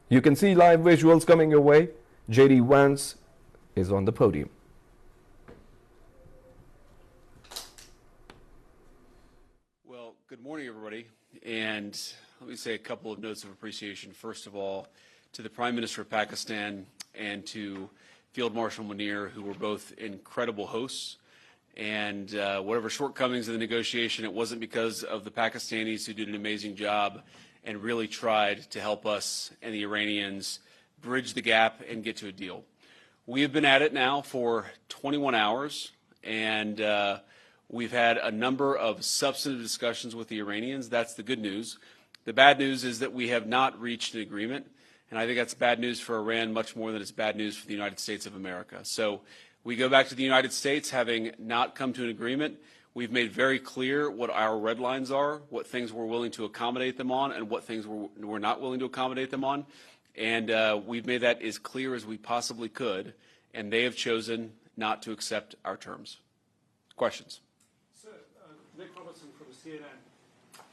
You can see live visuals coming your way. J.D. Vance is on the podium. Well, good morning, everybody. And let me say a couple of notes of appreciation. First of all, to the Prime Minister of Pakistan and to Field Marshal Munir, who were both incredible hosts. And whatever shortcomings in the negotiation, it wasn't because of the Pakistanis, who did an amazing job and really tried to help us and the Iranians bridge the gap and get to a deal. We have been at it now for 21 hours, and we've had a number of substantive discussions with the Iranians. That's the good news. The bad news is that we have not reached an agreement, and I think that's bad news for Iran much more than it's bad news for the United States of America. So we go back to the United States having not come to an agreement. We've made very clear what our red lines are, what things we're willing to accommodate them on, and what things we're not willing to accommodate them on. And we've made that as clear as we possibly could, and they have chosen not to accept our terms. Questions? Sir, Nick Robertson from CNN.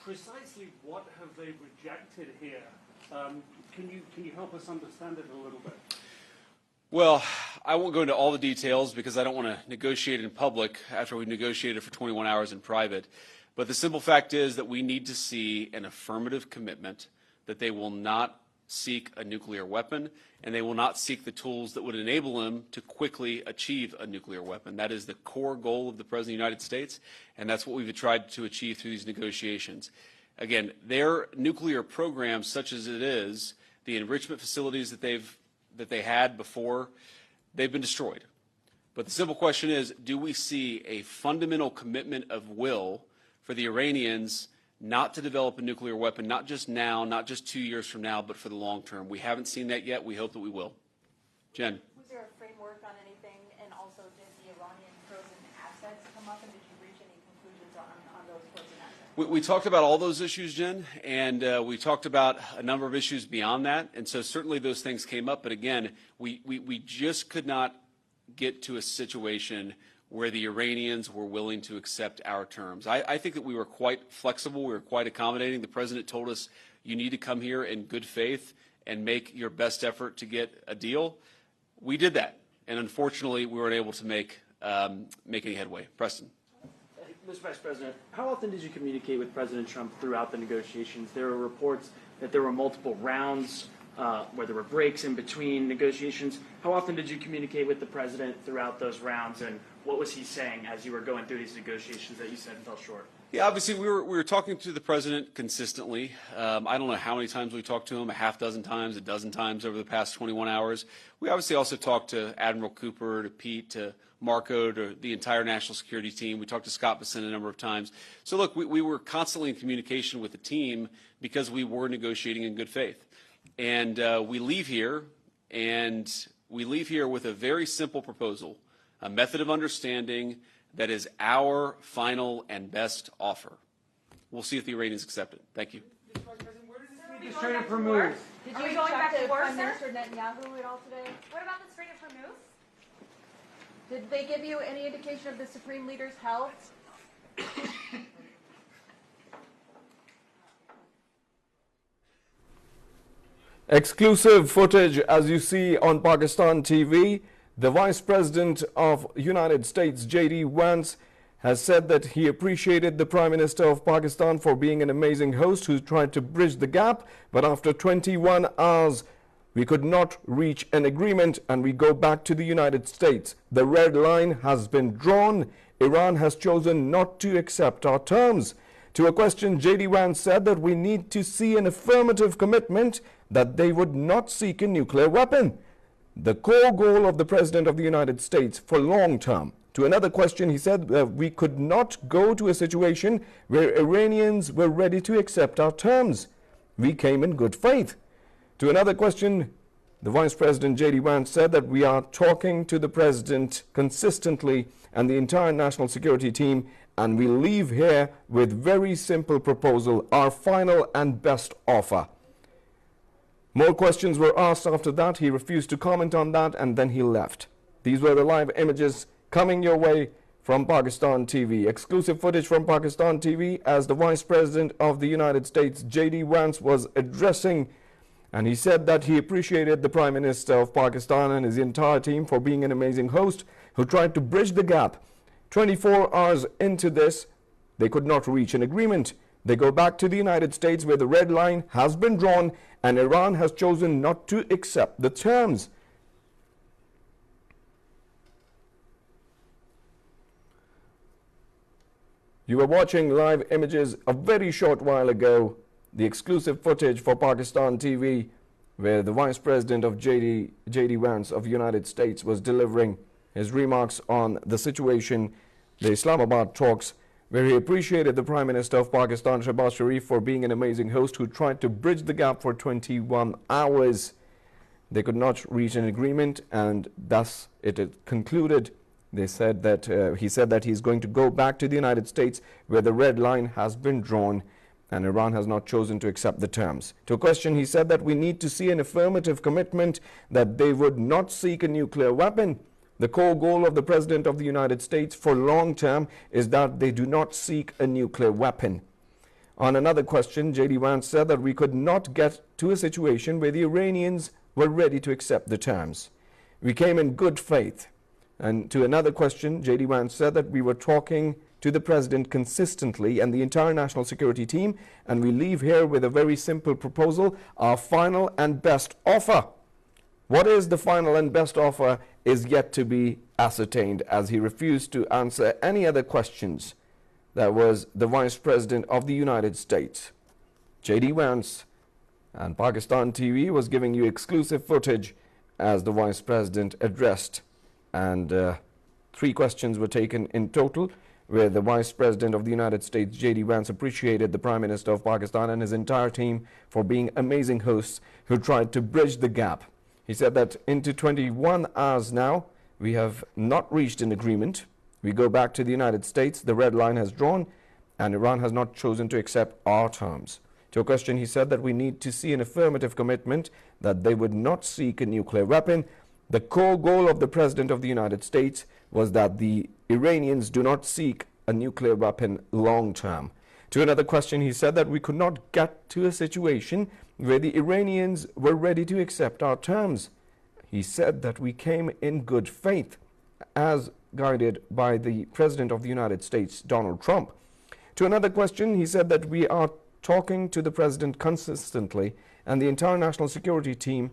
Precisely what have they rejected here? Can you help us understand it a little bit? Well, I won't go into all the details because I don't want to negotiate in public after we've negotiated for 21 hours in private. But the simple fact is that we need to see an affirmative commitment that they will not seek a nuclear weapon, and they will not seek the tools that would enable them to quickly achieve a nuclear weapon. That is the core goal of the President of the United States, and that's what we've tried to achieve through these negotiations. Again, their nuclear program, such as it is, the enrichment facilities that they had before, they've been destroyed. But the simple question is, do we see a fundamental commitment of will for the Iranians not to develop a nuclear weapon, not just now, not just 2 years from now, but for the long term? We haven't seen that yet. We hope that we will. Jen. Was there a framework on anything, and also did the Iranian frozen assets come up, and did you reach any conclusions on those frozen assets? We talked about all those issues, Jen, and we talked about a number of issues beyond that, and so certainly those things came up, but again, we just could not get to a situation where the Iranians were willing to accept our terms. I think that we were quite flexible, we were quite accommodating. The President told us, you need to come here in good faith and make your best effort to get a deal. We did that, and unfortunately, we weren't able to make any headway. Preston. Mr. Vice President, how often did you communicate with President Trump throughout the negotiations? There were reports that there were multiple rounds where there were breaks in between negotiations. How often did you communicate with the President throughout those rounds, and what was he saying as you were going through these negotiations that you said fell short? Yeah, obviously we were talking to the President consistently. I don't know how many times we talked to him, a half dozen times, a dozen times over the past 21 hours. We obviously also talked to Admiral Cooper, to Pete, to Marco, to the entire national security team. We talked to Scott Bessent a number of times. So look, we were constantly in communication with the team because we were negotiating in good faith. And we leave here with a very simple proposal, a method of understanding that is our final and best offer. We'll see if the Iranians accept it. Thank you. Did you go back to Prime Minister Netanyahu at all today? What about the Strait of Hormuz? Did they give you any indication of the Supreme Leader's health? Exclusive footage, as you see on Pakistan TV. The Vice President of United States, J.D. Vance, has said that he appreciated the Prime Minister of Pakistan for being an amazing host who tried to bridge the gap. But after 21 hours, we could not reach an agreement, and we go back to the United States. The red line has been drawn. Iran has chosen not to accept our terms. To a question, J.D. Vance said that we need to see an affirmative commitment that they would not seek a nuclear weapon, the core goal of the President of the United States for long term. To another question, he said that we could not go to a situation where Iranians were ready to accept our terms. We came in good faith. To another question, the Vice President J.D. Vance said that we are talking to the President consistently and the entire national security team, and we leave here with very simple proposal, our final and best offer. More questions were asked after that. He refused to comment on that, and then he left. These were the live images coming your way from Pakistan TV. Exclusive footage from Pakistan TV as the Vice President of the United States, J.D. Vance, was addressing And he said that he appreciated the Prime Minister of Pakistan and his entire team for being an amazing host who tried to bridge the gap. 24 hours into this, they could not reach an agreement. They go back to the United States where the red line has been drawn and Iran has chosen not to accept the terms. You were watching live images a very short while ago, the exclusive footage for Pakistan TV, where the Vice President of J.D. Vance of the United States was delivering his remarks on the situation, the Islamabad talks, where he appreciated the Prime Minister of Pakistan, Shehbaz Sharif, for being an amazing host who tried to bridge the gap for 21 hours. They could not reach an agreement, and thus it concluded. They said that he said that he's going to go back to the United States where the red line has been drawn and Iran has not chosen to accept the terms. To a question, he said that we need to see an affirmative commitment that they would not seek a nuclear weapon. The core goal of the President of the United States for long term is that they do not seek a nuclear weapon. On another question, J.D. Vance said that we could not get to a situation where the Iranians were ready to accept the terms. We came in good faith. And to another question, J.D. Vance said that we were talking to the President consistently and the entire national security team, and we leave here with a very simple proposal, our final and best offer. What is the final and best offer is yet to be ascertained, as he refused to answer any other questions. That was the Vice President of the United States, J.D. Vance, and Pakistan TV was giving you exclusive footage as the Vice President addressed. And 3 questions were taken in total, where the Vice President of the United States, J.D. Vance, appreciated the Prime Minister of Pakistan and his entire team for being amazing hosts who tried to bridge the gap. He said that into 21 hours now, we have not reached an agreement. We go back to the United States, the red line has drawn, and Iran has not chosen to accept our terms. To a question, he said that we need to see an affirmative commitment that they would not seek a nuclear weapon. The core goal of the President of the United States was that the Iranians do not seek a nuclear weapon long term. To another question, he said that we could not get to a situation where the Iranians were ready to accept our terms. He said that we came in good faith, as guided by the President of the United States, Donald Trump. To another question, he said that we are talking to the President consistently and the entire national security team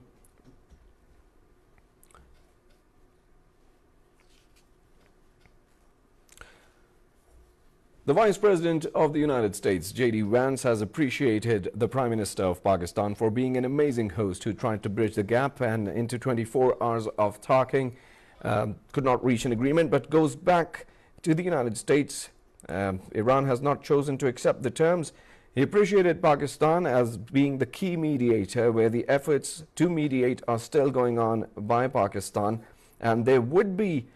The Vice President of the United States, J.D. Vance, has appreciated the Prime Minister of Pakistan for being an amazing host who tried to bridge the gap, and into 24 hours of talking could not reach an agreement, but goes back to the United States. Iran has not chosen to accept the terms. He appreciated Pakistan as being the key mediator, where the efforts to mediate are still going on by Pakistan, and there would be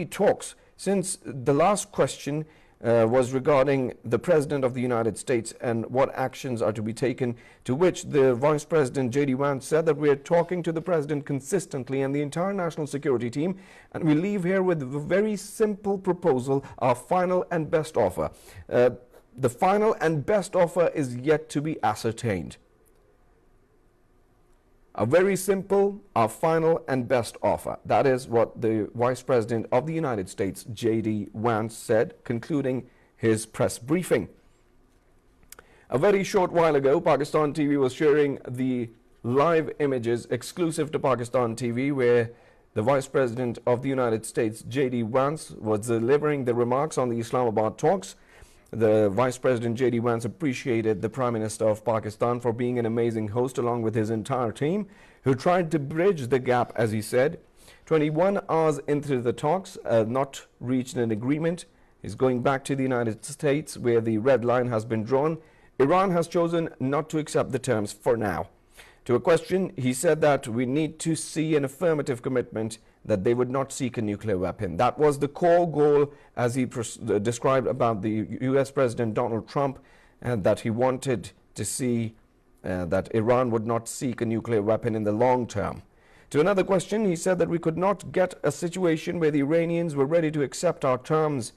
talks. Since the last question was regarding the President of the United States and what actions are to be taken, to which the Vice President J.D. Vance said that we are talking to the President consistently and the entire national security team, and we leave here with a very simple proposal, our final and best offer. The final and best offer is yet to be ascertained. A very simple, our final and best offer. That is what the Vice President of the United States, J.D. Vance, said, concluding his press briefing. A very short while ago, Pakistan TV was sharing the live images exclusive to Pakistan TV, where the Vice President of the United States, J.D. Vance, was delivering the remarks on the Islamabad talks. The Vice President J.D. Vance appreciated the Prime Minister of Pakistan for being an amazing host along with his entire team, who tried to bridge the gap, as he said. 21 hours into the talks, not reached an agreement. He's going back to the United States where the red line has been drawn. Iran has chosen not to accept the terms for now. To a question, he said that we need to see an affirmative commitment that they would not seek a nuclear weapon. That was the core goal, as he described about the U.S. President Donald Trump, and that he wanted to see that Iran would not seek a nuclear weapon in the long term. To another question, he said that we could not get a situation where the Iranians were ready to accept our terms.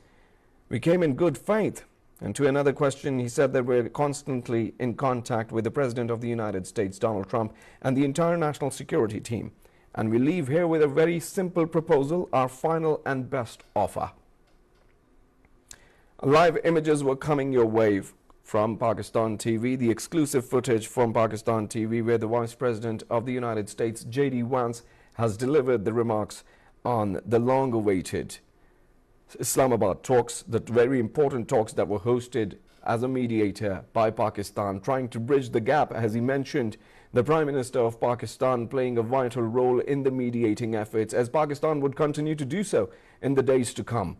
We came in good faith. And to another question, he said that we're constantly in contact with the President of the United States, Donald Trump, and the entire national security team. And we leave here with a very simple proposal, our final and best offer. Live images were coming your way from Pakistan TV, the exclusive footage from Pakistan TV where the Vice President of the United States, J.D. Vance, has delivered the remarks on the long-awaited Islamabad talks, the very important talks that were hosted as a mediator by Pakistan, trying to bridge the gap. As he mentioned, the Prime Minister of Pakistan playing a vital role in the mediating efforts, as Pakistan would continue to do so in the days to come.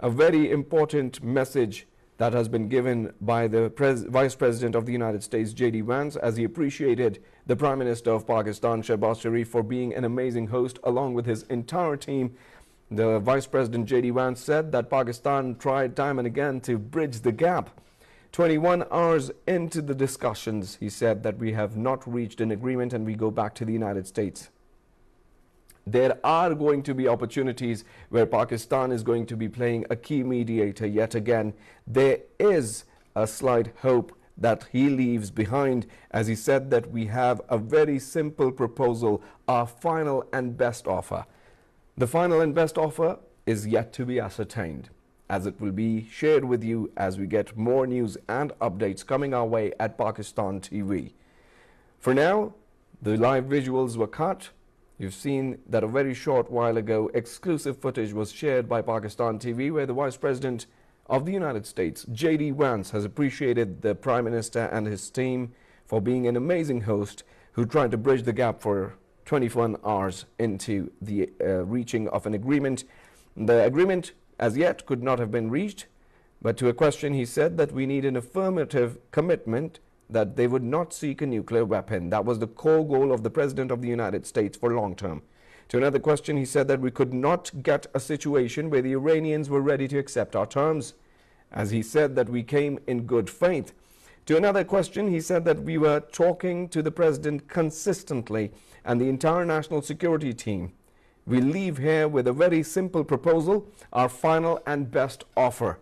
A very important message that has been given by the Vice President of the United States, J.D. Vance, as he appreciated the Prime Minister of Pakistan, Shehbaz Sharif, for being an amazing host along with his entire team. The Vice President J.D. Vance said that Pakistan tried time and again to bridge the gap. 21 hours into the discussions, he said that we have not reached an agreement and we go back to the United States. There are going to be opportunities where Pakistan is going to be playing a key mediator yet again. There is a slight hope that he leaves behind, as he said that we have a very simple proposal, our final and best offer. The final and best offer is yet to be ascertained, as it will be shared with you as we get more news and updates coming our way at Pakistan TV. For now, the live visuals were cut. You've seen that a very short while ago, exclusive footage was shared by Pakistan TV where the Vice President of the United States, J.D. Vance, has appreciated the Prime Minister and his team for being an amazing host who tried to bridge the gap for 21 hours into the reaching of an agreement. The agreement as yet could not have been reached, but to a question he said that we need an affirmative commitment that they would not seek a nuclear weapon. That was the core goal of the President of the United States for long term. To another question, he said that we could not get a situation where the Iranians were ready to accept our terms, as he said that we came in good faith. To another question, he said that we were talking to the President consistently and the entire national security team. We leave here with a very simple proposal, our final and best offer.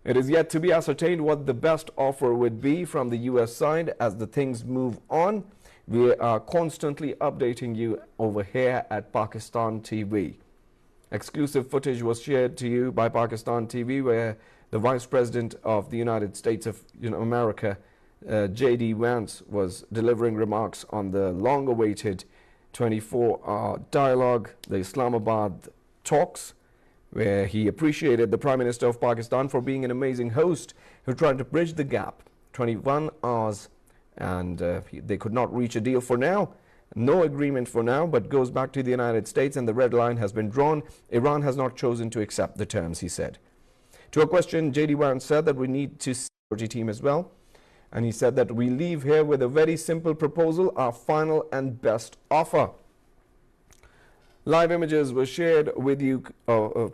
It is yet to be ascertained what the best offer would be from the US side as the things move on. We are constantly updating you over here at Pakistan TV. Exclusive footage was shared to you by Pakistan TV where the Vice President of the United States of America, J.D. Vance, was delivering remarks on the long-awaited 24-hour dialogue, the Islamabad talks, where he appreciated the Prime Minister of Pakistan for being an amazing host who tried to bridge the gap. 21 hours and they could not reach a deal for now. No agreement for now, but goes back to the United States and the red line has been drawn. Iran has not chosen to accept the terms, he said. To a question, J.D. Vance said that we need to see the security team as well. And he said that we leave here with a very simple proposal, our final and best offer. Live images were shared with you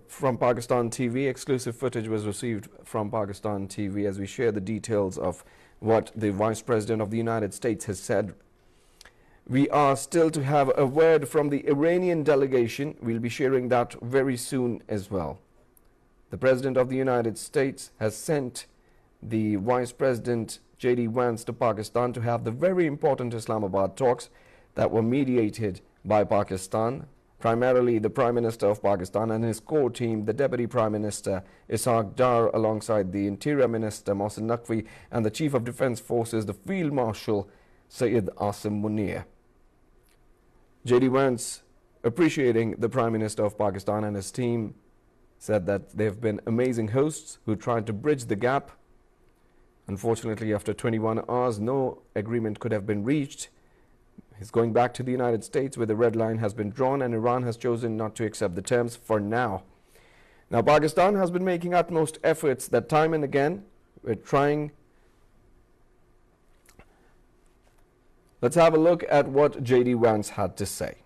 from Pakistan TV. Exclusive footage was received from Pakistan TV as we share the details of what the Vice President of the United States has said. We are still to have a word from the Iranian delegation. We'll be sharing that very soon as well. The President of the United States has sent the Vice President J.D. Vance to Pakistan to have the very important Islamabad talks that were mediated by Pakistan. Primarily the Prime Minister of Pakistan and his core team, the Deputy Prime Minister Ishaq Dar, alongside the Interior Minister Mohsin Naqvi and the Chief of Defence Forces, the Field Marshal Syed Asim Munir. J.D. Vance, appreciating the Prime Minister of Pakistan and his team, said that they've been amazing hosts who tried to bridge the gap. Unfortunately, after 21 hours, no agreement could have been reached. He's going back to the United States where the red line has been drawn and Iran has chosen not to accept the terms for now. Now, Pakistan has been making utmost efforts that time and again we're trying. Let's have a look at what J.D. Vance had to say.